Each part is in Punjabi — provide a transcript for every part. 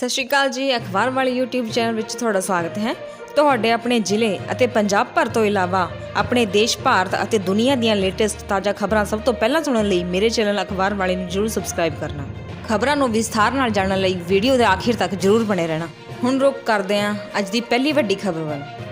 ਸਤਿ ਸ਼੍ਰੀ ਅਕਾਲ ਜੀ। ਅਖਬਾਰ ਵਾਲੇ YouTube ਚੈਨਲ ਵਿੱਚ ਤੁਹਾਡਾ ਸਵਾਗਤ ਹੈ। ਤੁਹਾਡੇ ਆਪਣੇ ਜ਼ਿਲ੍ਹੇ ਅਤੇ ਪੰਜਾਬ ਭਰ ਤੋਂ ਇਲਾਵਾ ਆਪਣੇ ਦੇਸ਼ ਭਾਰਤ ਅਤੇ ਦੁਨੀਆ ਦੀਆਂ ਲੇਟੈਸਟ ਤਾਜ਼ਾ ਖਬਰਾਂ ਸਭ ਤੋਂ ਪਹਿਲਾਂ ਸੁਣਨ ਲਈ ਮੇਰੇ ਚੈਨਲ ਅਖਬਾਰ ਵਾਲੇ ਨੂੰ ਜ਼ਰੂਰ ਸਬਸਕ੍ਰਾਈਬ ਕਰਨਾ। ਖਬਰਾਂ ਨੂੰ ਵਿਸਥਾਰ ਨਾਲ ਜਾਣਨ ਲਈ ਵੀਡੀਓ ਦੇ ਆਖਿਰ ਤੱਕ ਜ਼ਰੂਰ ਬਣੇ ਰਹਿਣਾ। ਹੁਣ ਰੁਕ ਕਰਦੇ ਹਾਂ ਅੱਜ ਦੀ ਪਹਿਲੀ ਵੱਡੀ ਖਬਰ ਵੱਲ।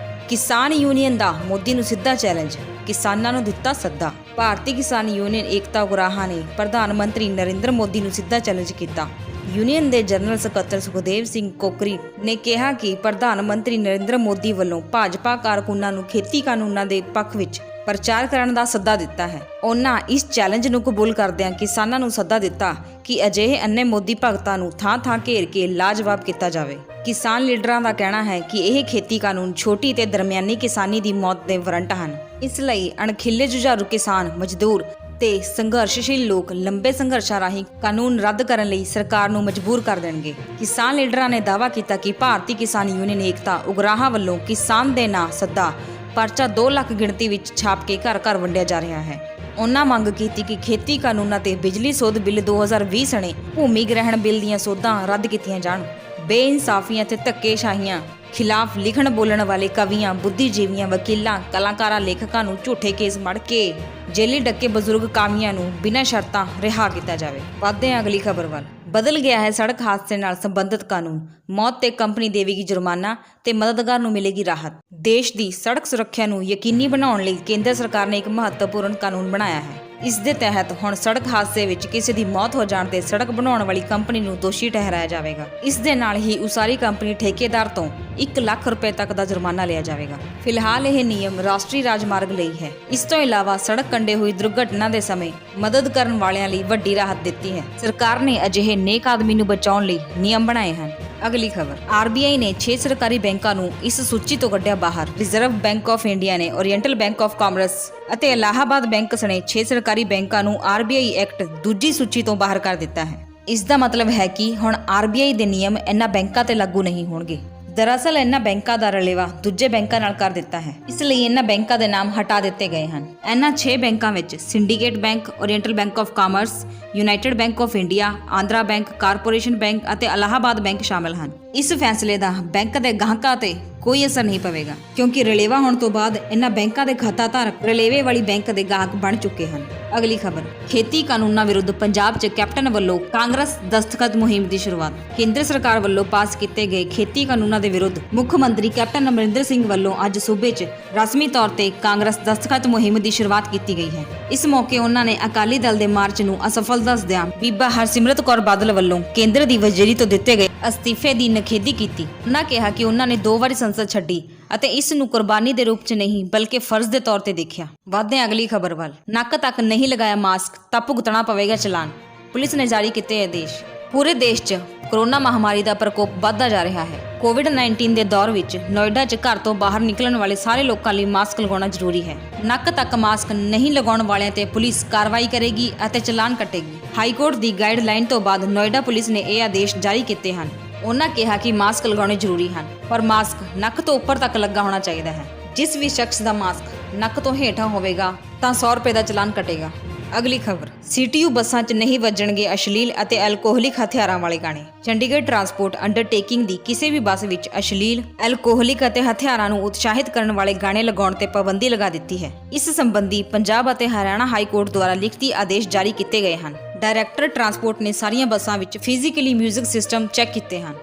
ਕਿਸਾਨ ਯੂਨੀਅਨ ਦਾ ਮੋਦੀ ਨੂੰ ਸਿੱਧਾ ਚੈਲੰਜ, ਕਿਸਾਨਾਂ ਨੂੰ ਦਿੱਤਾ ਸੱਦਾ। ਭਾਰਤੀ ਕਿਸਾਨ ਯੂਨੀਅਨ ਏਕਤਾ ਉਗਰਾਹਾਂ ਨੇ ਪ੍ਰਧਾਨ ਮੰਤਰੀ ਨਰਿੰਦਰ ਮੋਦੀ ਨੂੰ ਸਿੱਧਾ ਚੈਲੰਜ ਕੀਤਾ। ਯੂਨੀਅਨ ਦੇ ਜਨਰਲ ਸਕੱਤਰ ਸੁਖਦੇਵ ਸਿੰਘ ਕੋਕਰੀ ਨੇ ਕਿਹਾ ਕਿ ਪ੍ਰਧਾਨ ਮੰਤਰੀ ਨਰਿੰਦਰ ਮੋਦੀ ਵੱਲੋਂ ਭਾਜਪਾ ਕਾਰਕੁਨਾਂ ਨੂੰ ਖੇਤੀ ਕਾਨੂੰਨਾਂ ਦੇ ਪੱਖ ਵਿੱਚ ਪ੍ਰਚਾਰ ਕਰਨ ਦਾ ਸੱਦਾ ਦਿੱਤਾ ਹੈ। ਉਹਨਾਂ ਇਸ ਚੈਲੰਜ ਨੂੰ ਕਬੂਲ ਕਰਦਿਆਂ ਕਿਸਾਨਾਂ ਨੂੰ ਸੱਦਾ ਦਿੱਤਾ ਕਿ ਅਜਿਹੇ ਅੰਨੇ ਮੋਦੀ ਭਗਤਾਂ ਨੂੰ ਥਾਂ-ਥਾਂ ਘੇਰ ਕੇ ਲਾਜਵਾਬ ਕੀਤਾ ਜਾਵੇ। ਕਿਸਾਨ ਲੀਡਰਾਂ ਦਾ ਕਹਿਣਾ ਹੈ ਕਿ ਇਹ ਖੇਤੀ ਕਾਨੂੰਨ ਛੋਟੀ ਤੇ ਦਰਮਿਆਨੀ ਕਿਸਾਨੀ ਦੀ ਮੌਤ ਦੇ ਵਾਰੰਟ ਹਨ। ਇਸ ਲਈ ਅਣਖੀਲੇ ਜੁਝਾਰੂ ਕਿਸਾਨ, ਮਜ਼ਦੂਰ ਤੇ ਸੰਘਰਸ਼ਸ਼ੀਲ ਲੋਕ ਲੰਬੇ ਸੰਘਰਸ਼ਾਂ ਰਾਹੀਂ ਕਾਨੂੰਨ ਰੱਦ ਕਰਨ ਲਈ ਸਰਕਾਰ ਨੂੰ ਮਜਬੂਰ ਕਰ ਦੇਣਗੇ। ਕਿਸਾਨ ਲੀਡਰਾਂ ਨੇ ਦਾਅਵਾ ਕੀਤਾ ਕਿ ਭਾਰਤੀ ਕਿਸਾਨ ਯੂਨੀਅਨ ਏਕਤਾ ਉਗਰਾਹਾਂ ਵੱਲੋਂ ਕਿਸਾਨ ਦੇ ਨਾਂ ਸੱਦਾ ਪਰਚਾ 2 ਲੱਖ ਗਿਣਤੀ ਵਿੱਚ ਛਾਪ ਕੇ ਘਰ-ਘਰ ਵੰਡਿਆ ਜਾ ਰਿਹਾ ਹੈ। ਉਹਨਾਂ ਮੰਗ ਕੀਤੀ ਕਿ ਖੇਤੀ ਕਾਨੂੰਨਾਂ ਤੇ ਬਿਜਲੀ ਸੋਧ ਬਿੱਲ 2020 ਸਣੇ ਭੂਮੀ ਗ੍ਰਹਿਣ ਬਿੱਲ ਦੀਆਂ ਸੋਧਾਂ ਰੱਦ ਕੀਤੀਆਂ ਜਾਣ। ਬੇਇਨਸਾਫੀਆਂ ਤੇ ਧੱਕੇਸ਼ਾਹੀਆਂ ਖਿਲਾਫ ਲਿਖਣ ਬੋਲਣ ਵਾਲੇ ਕਵੀਆਂ, ਬੁੱਧੀਜੀਵੀਆਂ, ਵਕੀਲਾਂ, ਕਲਾਕਾਰਾਂ, ਲੇਖਕਾਂ ਨੂੰ ਝੂਠੇ ਕੇਸ ਮੜ ਕੇ ਜੇਲੀ ਡੱਕੇ ਬਜ਼ੁਰਗ ਕਾਮਿਆਂ ਨੂੰ ਬਿਨਾਂ ਸ਼ਰਤਾਂ ਰਿਹਾ ਕੀਤਾ ਜਾਵੇ। ਵਧਦੇ ਹਾਂ ਅਗਲੀ ਖਬਰ ਵੱਲ। ਬਦਲ ਗਿਆ ਹੈ ਸੜਕ ਹਾਦਸੇ ਨਾਲ ਸੰਬੰਧਿਤ ਕਾਨੂੰਨ। ਮੌਤ ਤੇ ਕੰਪਨੀ ਦੇਵੇਗੀ ਜੁਰਮਾਨਾ ਤੇ ਮਦਦਗਾਰ ਨੂੰ ਮਿਲੇਗੀ ਰਾਹਤ। ਦੇਸ਼ ਦੀ ਸੜਕ ਸੁਰੱਖਿਆ ਨੂੰ ਯਕੀਨੀ ਬਣਾਉਣ ਲਈ ਕੇਂਦਰ ਸਰਕਾਰ ਨੇ ਇੱਕ ਮਹੱਤਵਪੂਰਨ ਕਾਨੂੰਨ ਬਣਾਇਆ ਹੈ। ਇਸ ਦੇ ਤਹਿਤ ਹੁਣ ਸੜਕ ਹਾਦਸੇ ਵਿੱਚ ਕਿਸੇ ਦੀ ਮੌਤ ਹੋ ਜਾਣ ਤੇ ਸੜਕ ਬਣਾਉਣ ਵਾਲੀ ਕੰਪਨੀ ਨੂੰ ਦੋਸ਼ੀ ਠਹਿਰਾਇਆ ਜਾਵੇਗਾ। ਇਸ ਦੇ ਨਾਲ ਹੀ ਉਸਾਰੀ ਕੰਪਨੀ ਠੇਕੇਦਾਰ ਤੋਂ 1 ਲੱਖ ਰੁਪਏ ਤੱਕ ਦਾ ਜੁਰਮਾਨਾ ਲਿਆ ਜਾਵੇਗਾ। ਫਿਲਹਾਲ ਇਹ ਨਿਯਮ ਰਾਸ਼ਟਰੀ ਰਾਜਮਾਰਗ ਲਈ ਹੈ। ਇਸ ਤੋਂ ਇਲਾਵਾ ਸੜਕ ਕੰਢੇ ਹੋਈ ਦੁਰਘਟਨਾ ਦੇ ਸਮੇਂ ਮਦਦ ਕਰਨ ਵਾਲਿਆਂ ਲਈ ਵੱਡੀ ਰਾਹਤ ਦਿੱਤੀ ਹੈ। ਸਰਕਾਰ ਨੇ ਅਜਿਹੇ ਨੇਕ ਆਦਮੀ ਨੂੰ ਬਚਾਉਣ ਲਈ ਨਿਯਮ ਬਣਾਏ ਹਨ। ਅਗਲੀ ਖਬਰ। RBI ਨੇ 6 ਸਰਕਾਰੀ ਬੈਂਕਾਂ ਨੂੰ ਇਸ ਸੂਚੀ ਤੋਂ ਕੱਢਿਆ ਬਾਹਰ। ਰਿਜ਼ਰਵ ਬੈਂਕ ਆਫ ਇੰਡੀਆ ਨੇ ਓਰੀਐਂਟਲ ਬੈਂਕ ਆਫ ਕਾਮਰਸ ਅਤੇ ਇਲਾਹਾਬਾਦ ਬੈਂਕ ਸਣੇ 6 ਸਰਕਾਰੀ ਬੈਂਕਾਂ ਨੂੰ RBI ਐਕਟ ਦੂਜੀ ਸੂਚੀ ਤੋਂ ਬਾਹਰ ਕਰ ਦਿੱਤਾ ਹੈ। ਇਸ ਦਾ ਮਤਲਬ ਹੈ ਕਿ ਹੁਣ RBI ਦੇ ਨਿਯਮ ਇਹਨਾਂ ਬੈਂਕਾਂ ਤੇ ਲਾਗੂ ਨਹੀਂ ਹੋਣਗੇ। ਦਰਅਸਲ ਇਹਨਾਂ ਬੈਂਕਾਂ ਦਾ ਰਲੇਵਾ ਦੂਜੇ ਬੈਂਕਾਂ ਨਾਲ ਕਰ ਦਿੱਤਾ ਹੈ। ਇਸ ਲਈ ਇਹਨਾਂ ਬੈਂਕਾਂ ਦੇ ਨਾਮ ਹਟਾ ਦਿੱਤੇ ਗਏ ਹਨ। ਇਹਨਾਂ 6 ਬੈਂਕਾਂ ਵਿੱਚ syndicate bank, oriental bank of commerce, United bank of India, Andhra bank, corporation bank ਅਤੇ ਇਲਾਹਾਬਾਦ ਬੈਂਕ ਸ਼ਾਮਲ ਹਨ। ਇਸ ਫੈਸਲੇ ਦਾ ਬੈਂਕ ਦੇ ਗਾਹਕਾਂ ਤੇ ਕੋਈ ਅਸਰ ਨਹੀਂ ਪਵੇਗਾ ਕਿਉਂਕਿ ਰਲੇਵਾ ਹੋਣ ਤੋਂ ਬਾਅਦ ਇਹਨਾਂ ਬੈਂਕਾਂ ਦੇ ਖਾਤਾ ਧਾਰਕ ਰਲੇਵੇ ਵਾਲੀ ਬੈਂਕ ਦੇ ਗਾਹਕ ਬਣ ਚੁੱਕੇ ਹਨ। ਅਗਲੀ ਖਬਰ। ਖੇਤੀ ਕਾਨੂੰਨਾਂ ਵਿਰੁੱਧ ਪੰਜਾਬ 'ਚ ਕੈਪਟਨ ਵੱਲੋਂ ਕਾਂਗਰਸ ਦਸਤਖਤ ਮੁਹਿੰਮ ਦੀ ਸ਼ੁਰੂਆਤ। ਕੇਂਦਰ ਸਰਕਾਰ ਵੱਲੋਂ ਪਾਸ ਕੀਤੇ ਗਏ ਖੇਤੀ ਕਾਨੂੰਨਾਂ ਦੇ ਵਿਰੁੱਧ ਮੁੱਖ ਮੰਤਰੀ ਕੈਪਟਨ ਅਮਰਿੰਦਰ ਸਿੰਘ ਵੱਲੋਂ ਅੱਜ ਸੂਬੇ 'ਚ ਰਸਮੀ ਤੌਰ ਤੇ ਕਾਂਗਰਸ ਦਸਤਖਤ ਮੁਹਿੰਮ ਦੀ ਸ਼ੁਰੂਆਤ ਕੀਤੀ ਗਈ ਹੈ। ਇਸ ਮੌਕੇ ਉਹਨਾਂ ਨੇ ਅਕਾਲੀ ਦਲ ਦੇ ਮਾਰਚ ਨੂੰ ਅਸਫਲ ਦੱਸਦਿਆਂ ਬੀਬਾ ਹਰਸਿਮਰਤ ਕੌਰ ਬਾਦਲ ਵੱਲੋਂ ਕੇਂਦਰ ਦੀ ਵਜ਼ੀਰੀ ਤੋਂ ਦਿੱਤੇ ਗਏ ਅਸਤੀਫੇ ਦੀ ਨਿਖੇਧੀ ਕੀਤੀ। ਉਹਨਾਂ ਕਿਹਾ ਕਿ ਉਹਨਾਂ ਨੇ 2 ਵਾਰੀ ਸੰਸਦ ਛੱਡੀ ਅਤੇ ਇਸ ਨੂੰ ਕੁਰਬਾਨੀ ਦੇ ਰੂਪ 'ਚ ਨਹੀਂ ਬਲਕਿ ਫਰਜ਼ ਦੇ ਤੌਰ ਤੇ ਦੇਖਿਆ। ਵਧਦੇ ਹਾਂ ਅਗਲੀ ਖਬਰ ਵੱਲ। ਨੱਕ ਤੱਕ ਨਹੀਂ ਲਗਾਇਆ ਮਾਸਕ ਤਾਂ ਭੁਗਤਣਾ ਪਵੇਗਾ ਚਲਾਨ। ਪੁਲਿਸ ਨੇ ਜਾਰੀ ਕੀਤੇ ਆਦੇਸ਼। ਪੂਰੇ ਦੇਸ਼ 'ਚ ਕੋਰੋਨਾ ਮਹਾਮਾਰੀ ਦਾ ਪ੍ਰਕੋਪ ਵੱਧਦਾ ਜਾ ਰਿਹਾ ਹੈ। ਕੋਵਿਡ-19 ਦੇ ਦੌਰ ਵਿੱਚ ਨੋਇਡਾ 'ਚ ਘਰ ਤੋਂ ਬਾਹਰ ਨਿਕਲਣ ਵਾਲੇ ਸਾਰੇ ਲੋਕਾਂ ਲਈ ਮਾਸਕ ਲਗਾਉਣਾ ਜ਼ਰੂਰੀ ਹੈ। ਨੱਕ ਤੱਕ ਮਾਸਕ ਨਹੀਂ ਲਗਾਉਣ ਵਾਲਿਆਂ ਤੇ ਪੁਲਿਸ ਕਾਰਵਾਈ ਕਰੇਗੀ ਅਤੇ ਚਲਾਨ ਕੱਟੇਗੀ। ਹਾਈ ਕੋਰਟ ਦੀ ਗਾਈਡਲਾਈਨ ਤੋਂ ਬਾਅਦ ਨੋਇਡਾ ਪੁਲਿਸ ਨੇ ਇਹ ਆਦੇਸ਼ ਜਾਰੀ ਕੀਤੇ ਹਨ। ਉਹਨਾਂ ਕਿਹਾ ਕਿ ਮਾਸਕ ਲਗਾਉਣੇ ਜ਼ਰੂਰੀ ਹਨ ਪਰ ਮਾਸਕ ਨੱਕ ਤੋਂ ਉੱਪਰ ਤੱਕ ਲੱਗਾ ਹੋਣਾ ਚਾਹੀਦਾ ਹੈ। ਜਿਸ ਵੀ ਸ਼ਖਸ ਦਾ ਮਾਸਕ ਨੱਕ ਤੋਂ ਹੇਠਾਂ ਹੋਵੇਗਾ ਤਾਂ 100 ਰੁਪਏ ਦਾ ਚਲਾਨ ਕੱਟੇਗਾ। ਅਗਲੀ ਖਬਰ। CTU ਬੱਸਾਂ 'ਚ ਨਹੀਂ ਵੱਜਣਗੇ ਅਸ਼ਲੀਲ ਅਤੇ ਐਲਕੋਹਲਿਕ ਹਥਿਆਰਾਂ ਵਾਲੇ ਗਾਣੇ। ਚੰਡੀਗੜ੍ਹ ਟਰਾਂਸਪੋਰਟ ਅੰਡਰਟੇਕਿੰਗ ਦੀ ਕਿਸੇ ਵੀ ਬੱਸ ਵਿੱਚ ਅਸ਼ਲੀਲ, ਐਲਕੋਹਲਿਕ ਅਤੇ ਹਥਿਆਰਾਂ ਨੂੰ ਉਤਸ਼ਾਹਿਤ ਕਰਨ ਵਾਲੇ ਗਾਣੇ ਲਗਾਉਣ ਤੇ ਪਾਬੰਦੀ ਲਗਾ ਦਿੱਤੀ ਹੈ। ਇਸ ਸੰਬੰਧੀ ਪੰਜਾਬ ਅਤੇ ਹਰਿਆਣਾ ਹਾਈ ਕੋਰਟ ਦੁਆਰਾ ਲਿਖਤੀ ਆਦੇਸ਼ ਜਾਰੀ ਕੀਤੇ ਗਏ ਹਨ। ਡਾਇਰੈਕਟਰ ਟਰਾਂਸਪੋਰਟ ਨੇ ਸਾਰੀਆਂ ਬੱਸਾਂ ਵਿੱਚ ਫਿਜ਼ੀਕਲੀ ਮਿਊਜ਼ਿਕ ਸਿਸਟਮ ਚੈੱਕ ਕੀਤੇ ਹਨ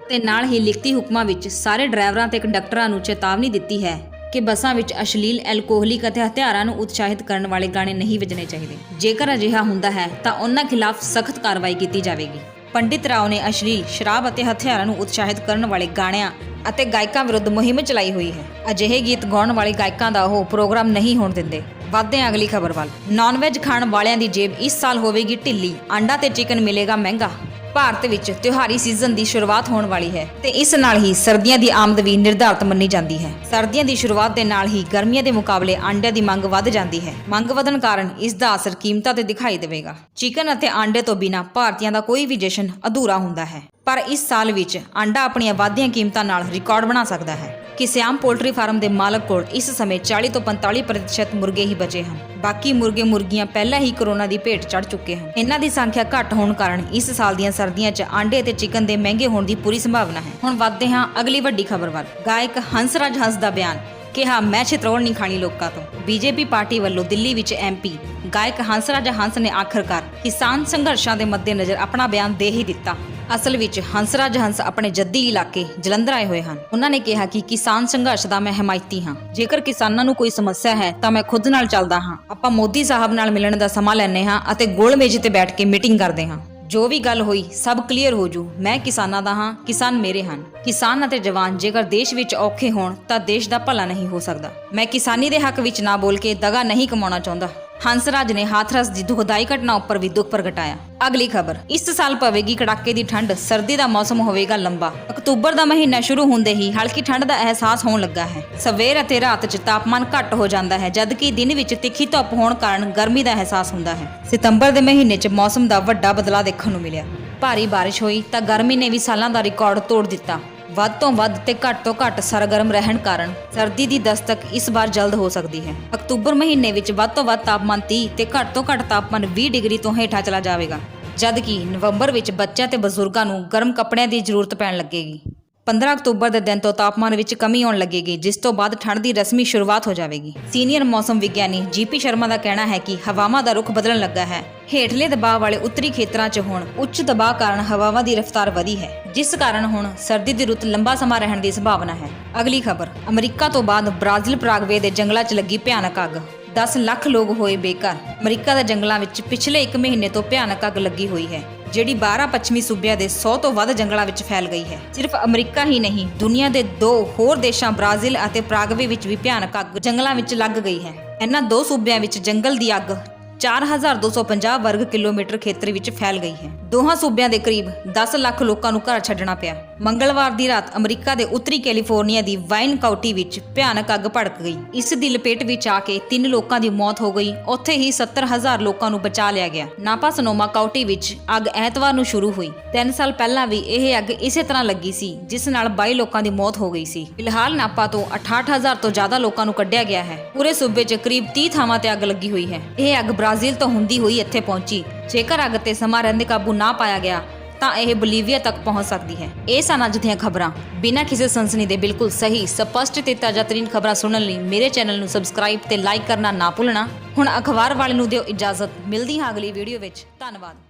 ਤੇ ਨਾਲ ਹੀ ਲਿਖਤੀ ਹੁਕਮਾਂ ਵਿੱਚ ਸਾਰੇ ਡਰਾਈਵਰਾਂ ਤੇ ਕੰਡਕਟਰਾਂ ਨੂੰ ਚੇਤਾਵਨੀ ਦਿੱਤੀ ਹੈ ਕਿ ਬੱਸਾਂ ਵਿੱਚ ਅਸ਼ਲੀਲ, ਐਲਕੋਹਲਿਕ ਅਤੇ ਹਥਿਆਰਾਂ ਨੂੰ ਉਤਸ਼ਾਹਿਤ ਕਰਨ ਵਾਲੇ ਗਾਣੇ ਨਹੀਂ ਵੱਜਣੇ ਚਾਹੀਦੇ। ਜੇਕਰ ਅਜਿਹਾ ਹੁੰਦਾ ਹੈ ਤਾਂ ਉਹਨਾਂ ਖਿਲਾਫ ਸਖਤ ਕਾਰਵਾਈ ਕੀਤੀ ਜਾਵੇਗੀ। ਪੰਡਿਤ ਰਾਓ ਨੇ ਅਸ਼ਲੀਲ, ਸ਼ਰਾਬ ਅਤੇ ਹਥਿਆਰਾਂ ਨੂੰ ਉਤਸ਼ਾਹਿਤ ਕਰਨ ਵਾਲੇ ਗਾਣਿਆਂ ਅਤੇ ਗਾਇਕਾਂ ਵਿਰੁੱਧ ਮੁਹਿੰਮ ਚਲਾਈ ਹੋਈ ਹੈ। ਅਜਿਹੇ ਗੀਤ ਗਾਉਣ ਵਾਲੇ ਗਾਇਕਾਂ ਦਾ ਉਹ ਪ੍ਰੋਗਰਾਮ ਨਹੀਂ ਹੋਣ ਦਿੰਦੇ। ਵਧਦੇ ਹਾਂ ਅਗਲੀ ਖਬਰ ਵੱਲ। ਨਾਨ-ਵੈਜ ਖਾਣ ਵਾਲਿਆਂ ਦੀ ਜੇਬ ਇਸ ਸਾਲ ਹੋਵੇਗੀ ਢਿੱਲੀ। ਆਂਡਾ ਤੇ ਚਿਕਨ ਮਿਲੇਗਾ ਮਹਿੰਗਾ। ਭਾਰਤ ਵਿੱਚ ਤਿਉਹਾਰੀ ਸੀਜ਼ਨ ਦੀ ਸ਼ੁਰੂਆਤ ਹੋਣ ਵਾਲੀ ਹੈ ਤੇ ਇਸ ਨਾਲ ਹੀ ਸਰਦੀਆਂ ਦੀ ਆਮਦ ਵੀ ਨਿਰਧਾਰਤ ਮੰਨੀ ਜਾਂਦੀ ਹੈ। ਸਰਦੀਆਂ ਦੀ ਸ਼ੁਰੂਆਤ ਦੇ ਨਾਲ ਹੀ ਗਰਮੀਆਂ ਦੇ ਮੁਕਾਬਲੇ ਆਂਡਿਆਂ ਦੀ ਮੰਗ ਵੱਧ ਜਾਂਦੀ ਹੈ। ਮੰਗ ਵਧਣ ਕਾਰਨ ਇਸ ਦਾ ਅਸਰ ਕੀਮਤਾਂ ਤੇ ਦਿਖਾਈ ਦੇਵੇਗਾ। ਚਿਕਨ ਅਤੇ ਆਂਡੇ ਤੋਂ ਬਿਨਾਂ ਭਾਰਤੀਆਂ ਦਾ ਕੋਈ ਵੀ ਜਸ਼ਨ ਅਧੂਰਾ ਹੁੰਦਾ ਹੈ। ਪਰ ਇਸ ਸਾਲ ਵਿੱਚ ਆਂਡਾ ਆਪਣੀਆਂ ਵਾਧੀਆਂ ਕੀਮਤਾਂ ਨਾਲ ਰਿਕਾਰਡ ਬਣਾ ਸਕਦਾ ਹੈ। ਕਿਸਿਆਮ ਪੋਲਟਰੀ ਫਾਰਮ ਦੇ ਮਾਲਕ ਕੋਲ ਇਸ ਸਮੇਂ 40 ਤੋਂ 45% ਮੁਰਗੇ ਹੀ ਬਚੇ ਹਨ। ਬਾਕੀ ਮੁਰਗੇ ਮੁਰਗੀਆਂ ਪਹਿਲਾਂ ਹੀ ਕੋਰੋਨਾ ਦੀ ਭੇਟ ਚੜ੍ਹ ਚੁੱਕੇ ਹਨ। ਇਹਨਾਂ ਦੀ ਸੰਖਿਆ ਘੱਟ ਹੋਣ ਕਾਰਨ ਇਸ ਸਾਲ ਦੀਆਂ ਸਰਦੀਆਂ 'ਚ ਆਂਡੇ ਅਤੇ ਚਿਕਨ ਦੇ ਮਹਿੰਗੇ ਹੋਣ ਦੀ ਪੂਰੀ ਸੰਭਾਵਨਾ ਹੈ। ਹੁਣ ਵੱਧਦੇ ਹਾਂ ਅਗਲੀ ਵੱਡੀ ਖਬਰ ਵੱਲ। ਗਾਇਕ ਹੰਸਰਾਜ ਹੰਸ ਦਾ ਬਿਆਨ, ਕਿਹਾ ਮੈਂ ਛਿਤਰੋਲ ਨਹੀਂ ਖਾਣੀ ਲੋਕਾਂ ਤੋਂ। ਬੀਜੇਪੀ ਪਾਰਟੀ ਵੱਲੋਂ ਦਿੱਲੀ ਵਿੱਚ MP ਗਾਇਕ ਹੰਸਰਾਜ ਹੰਸ ਨੇ ਆਖਰਕਾਰ ਕਿਸਾਨ ਸੰਘਰਸ਼ਾਂ ਦੇ ਮੱਦੇਨਜ਼ਰ ਆਪਣਾ ਬਿਆਨ ਦੇ ਹੀ ਦਿੱਤਾ। ਅਸਲ ਵਿੱਚ ਹੰਸਰਾਜ ਹੰਸ ਆਪਣੇ ਜੱਦੀ ਇਲਾਕੇ ਜਲੰਧਰ ਆਏ ਹੋਏ ਹਨ। ਉਹਨਾਂ ਨੇ ਕਿਹਾ ਕਿ ਕਿਸਾਨ ਸੰਘਰਸ਼ ਦਾ ਮੈਂ ਹਮਾਇਤੀ ਹਾਂ। ਜੇਕਰ ਕਿਸਾਨਾਂ ਨੂੰ ਕੋਈ ਸਮੱਸਿਆ ਹੈ ਤਾਂ ਮੈਂ ਖੁਦ ਨਾਲ ਚੱਲਦਾ ਹਾਂ। ਆਪਾਂ ਮੋਦੀ ਸਾਹਿਬ ਨਾਲ ਮਿਲਣ ਦਾ ਸਮਾਂ ਲੈਂਦੇ ਹਾਂ ਅਤੇ ਗੋਲ ਮੇਜ਼ ਤੇ ਬੈਠ ਕੇ ਮੀਟਿੰਗ ਕਰਦੇ ਹਾਂ। ਜੋ ਵੀ ਗੱਲ ਹੋਈ ਸਭ ਕਲੀਅਰ ਹੋ ਜੂ। ਮੈਂ ਕਿਸਾਨਾਂ ਦਾ ਹਾਂ, ਕਿਸਾਨ ਮੇਰੇ ਹਨ। ਕਿਸਾਨ ਅਤੇ ਜਵਾਨ ਜੇਕਰ ਦੇਸ਼ ਵਿੱਚ ਔਖੇ ਹੋਣ ਤਾਂ ਦੇਸ਼ ਦਾ ਭਲਾ ਨਹੀਂ ਹੋ ਸਕਦਾ। ਮੈਂ ਕਿਸਾਨੀ ਦੇ ਹੱਕ ਵਿੱਚ ਨਾ ਬੋਲ ਕੇ ਦਗਾ ਨਹੀਂ ਕਮਾਉਣਾ ਚਾਹੁੰਦਾ। ਹੰਸਰਾਜ ਨੇ ਹਾਥਰਸ ਦੀ ਦੁਖਦਾਈ ਘਟਨਾ ਉੱਪਰ ਵੀ ਦੁੱਖ ਪ੍ਰਗਟਾਇਆ। ਅਗਲੀ ਖਬਰ, ਇਸ ਸਾਲ ਪਵੇਗੀ ਕੜਾਕੇ ਦੀ ਠੰਡ, ਸਰਦੀ ਦਾ ਮੌਸਮ ਹੋਵੇਗਾ ਲੰਬਾ। ਅਕਤੂਬਰ ਦਾ ਮਹੀਨਾ ਸ਼ੁਰੂ ਹੁੰਦੇ ਹੀ ਹਲਕੀ ਠੰਡ ਦਾ ਅਹਿਸਾਸ ਹੋਣ ਲੱਗਾ ਹੈ। ਸਵੇਰ ਅਤੇ ਰਾਤ 'ਚ ਤਾਪਮਾਨ ਘੱਟ ਹੋ ਜਾਂਦਾ ਹੈ, ਜਦਕਿ ਦਿਨ ਵਿੱਚ ਤਿੱਖੀ ਧੁੱਪ ਹੋਣ ਕਾਰਨ ਗਰਮੀ ਦਾ ਅਹਿਸਾਸ ਹੁੰਦਾ ਹੈ। ਸਤੰਬਰ ਦੇ ਮਹੀਨੇ 'ਚ ਮੌਸਮ ਦਾ ਵੱਡਾ ਬਦਲਾਅ ਦੇਖਣ ਨੂੰ ਮਿਲਿਆ। ਭਾਰੀ ਬਾਰਿਸ਼ ਹੋਈ ਤਾਂ ਗਰਮੀ ਨੇ ਵੀ ਸਾਲਾਂ ਦਾ ਰਿਕਾਰਡ ਤੋੜ ਦਿੱਤਾ। ਵੱਧ ਤੋਂ ਵੱਧ ਤੇ ਘੱਟ ਤੋਂ ਘੱਟ ਸਰਗਰਮ ਰਹਿਣ ਕਾਰਨ ਸਰਦੀ ਦੀ ਦਸਤਕ ਇਸ ਵਾਰ ਜਲਦ ਹੋ ਸਕਦੀ ਹੈ। ਅਕਤੂਬਰ ਮਹੀਨੇ ਵਿੱਚ ਵੱਧ ਤੋਂ ਵੱਧ ਤਾਪਮਾਨ 30 ਤੇ ਘੱਟ ਤੋਂ ਘੱਟ ਤਾਪਮਾਨ 20 ਡਿਗਰੀ ਤੋਂ ਹੇਠਾਂ ਚਲਾ ਜਾਵੇਗਾ, ਜਦਕਿ ਨਵੰਬਰ ਵਿੱਚ ਬੱਚਿਆਂ ਤੇ ਬਜ਼ੁਰਗਾਂ ਨੂੰ ਗਰਮ ਕੱਪੜਿਆਂ ਦੀ ਜ਼ਰੂਰਤ ਪੈਣ ਲੱਗੇਗੀ। 15 ਅਕਤੂਬਰ ਦੇ ਦਿਨ ਤੋਂ ਤਾਪਮਾਨ ਵਿੱਚ ਕਮੀ ਆਉਣ ਲੱਗੇਗੀ, ਜਿਸ ਤੋਂ ਬਾਅਦ ਠੰਡ ਦੀ ਰਸਮੀ ਸ਼ੁਰੂਆਤ ਹੋ ਜਾਵੇਗੀ। ਸੀਨੀਅਰ ਮੌਸਮ ਵਿਗਿਆਨੀ GP ਸ਼ਰਮਾ ਦਾ ਕਹਿਣਾ ਹੈ ਕਿ ਹਵਾਵਾਂ ਦਾ ਰੁਖ ਬਦਲਣ ਲੱਗਾ ਹੈ। ਹੇਠਲੇ ਦਬਾਅ ਵਾਲੇ ਉੱਤਰੀ ਖੇਤਰਾਂ 'ਚ ਹੁਣ ਉੱਚ ਦਬਾਅ ਕਾਰਨ ਹਵਾਵਾਂ ਦੀ ਰਫ਼ਤਾਰ ਵਧੀ ਹੈ, ਜਿਸ ਕਾਰਨ ਹੁਣ ਸਰਦੀ ਦੀ ਰੁੱਤ ਲੰਬਾ ਸਮਾਂ ਰਹਿਣ ਦੀ ਸੰਭਾਵਨਾ ਹੈ। ਅਗਲੀ ਖਬਰ, ਅਮਰੀਕਾ ਤੋਂ ਬਾਅਦ ਬ੍ਰਾਜ਼ੀਲ ਪਰਾਗਵੇ ਦੇ ਜੰਗਲਾਂ 'ਚ ਲੱਗੀ ਭਿਆਨਕ ਅੱਗ। 10 ਲੱਖ ਲੋਕ ਹੋਏ ਬੇਘਰ। ਅਮਰੀਕਾ ਦੇ ਜੰਗਲਾਂ ਵਿੱਚ ਪਿਛਲੇ 1 ਮਹੀਨੇ ਤੋਂ ਭਿਆਨਕ ਅੱਗ ਲੱਗੀ ਹੋਈ ਹੈ, ਜਿਹੜੀ 12 ਪੱਛਮੀ ਸੂਬਿਆਂ ਦੇ 100 ਤੋਂ ਵੱਧ ਜੰਗਲਾਂ ਵਿੱਚ ਫੈਲ ਗਈ ਹੈ। ਸਿਰਫ ਅਮਰੀਕਾ ਹੀ ਨਹੀਂ, ਦੁਨੀਆ ਦੇ 2 ਹੋਰ ਦੇਸ਼ਾਂ ਬ੍ਰਾਜ਼ੀਲ ਅਤੇ ਪਰਾਗਵੇ ਵਿੱਚ ਵੀ ਭਿਆਨਕ ਅੱਗ ਜੰਗਲਾਂ ਵਿੱਚ ਲੱਗ ਗਈ ਹੈ। ਇਹਨਾਂ 2 ਸੂਬਿਆਂ ਵਿੱਚ ਜੰਗਲ ਦੀ ਅੱਗ 4250 ਵਰਗ ਕਿਲੋਮੀਟਰ ਖੇਤਰ ਵਿੱਚ ਫੈਲ ਗਈ ਹੈ। ਦੋਹਾਂ ਸੂਬਿਆਂ ਦੇ ਕਰੀਬ 10 ਲੱਖ ਲੋਕਾਂ ਨੂੰ ਘਰ ਛੱਡਣਾ ਪਿਆ। ਮੰਗਲਵਾਰ ਦੀ ਰਾਤ ਅਮਰੀਕਾ ਦੇ ਉੱਤਰੀ ਕੈਲੀਫੋਰਨੀਆ ਦੀ ਵਾਈਨ ਕਾਉਂਟੀ ਵਿੱਚ ਭਿਆਨਕ ਅੱਗ ਭੜਕ ਗਈ। ਇਸ ਦੀ ਲਪੇਟ ਵਿੱਚ ਆ ਕੇ 3 ਲੋਕਾਂ ਦੀ ਮੌਤ ਹੋ ਗਈ। ਉੱਥੇ ਹੀ 70,000 ਲੋਕਾਂ ਨੂੰ ਬਚਾ ਲਿਆ ਗਿਆ। ਨਾਪਾ ਸਨੋਮਾ ਕਾਉਂਟੀ ਵਿੱਚ ਅੱਗ ਐਤਵਾਰ ਨੂੰ ਸ਼ੁਰੂ ਹੋਈ। 3 ਸਾਲ ਪਹਿਲਾਂ ਵੀ ਇਹ ਅੱਗ ਇਸੇ ਤਰ੍ਹਾਂ ਲੱਗੀ ਸੀ, ਜਿਸ ਨਾਲ 22 ਲੋਕਾਂ ਦੀ ਮੌਤ ਹੋ ਗਈ ਸੀ। ਫਿਲਹਾਲ ਨਾਪਾ ਤੋਂ 68,000 ਤੋਂ ਜ਼ਿਆਦਾ ਲੋਕਾਂ ਨੂੰ ਕੱਢਿਆ ਗਿਆ ਹੈ। ਪੂਰੇ ਸੂਬੇ 'ਚ ਕਰੀਬ 30 ਥਾਵਾਂ ਤੇ ਅੱਗ ਲੱਗੀ ਹੋਈ ਹੈ। ਇਹ ਅੱਗ ਬ੍ਰਾਜ਼ੀਲ ਤੋਂ ਹੁੰਦੀ ਹੋਈ ਇੱਥੇ ਪਹੁੰਚੀ। ਜੇਕਰ ਅੱਗ ਤੇ ਸਮਾਂ ਰਹਿੰਦੇ ਕਾਬੂ ਨਾ ਪਾਇਆ ਗਿਆ ਤਾਂ ਇਹ ਬੋਲੀਵੀਆ ਤੱਕ ਪਹੁੰਚ ਸਕਦੀ ਹੈ। ਇਹ ਸਨ ਅੱਜ ਦੀਆਂ ਖਬਰਾਂ। ਬਿਨਾਂ ਕਿਸੇ ਸਨਸਨੀ ਦੇ ਬਿਲਕੁਲ ਸਹੀ, ਸਪਸ਼ਟ ਤੇ ਤਾਜ਼ਾਤਰੀਨ ਖਬਰਾਂ ਸੁਣਨ ਲਈ ਮੇਰੇ ਚੈਨਲ ਨੂੰ ਸਬਸਕ੍ਰਾਈਬ ਤੇ ਲਾਈਕ ਕਰਨਾ ਨਾ ਭੁੱਲਣਾ। ਹੁਣ ਅਖਬਾਰ ਵਾਲੇ ਨੂੰ ਦਿਓ ਇਜਾਜ਼ਤ। ਮਿਲਦੀ ਹਾਂ ਅਗਲੀ ਵੀਡੀਓ ਵਿੱਚ। ਧੰਨਵਾਦ।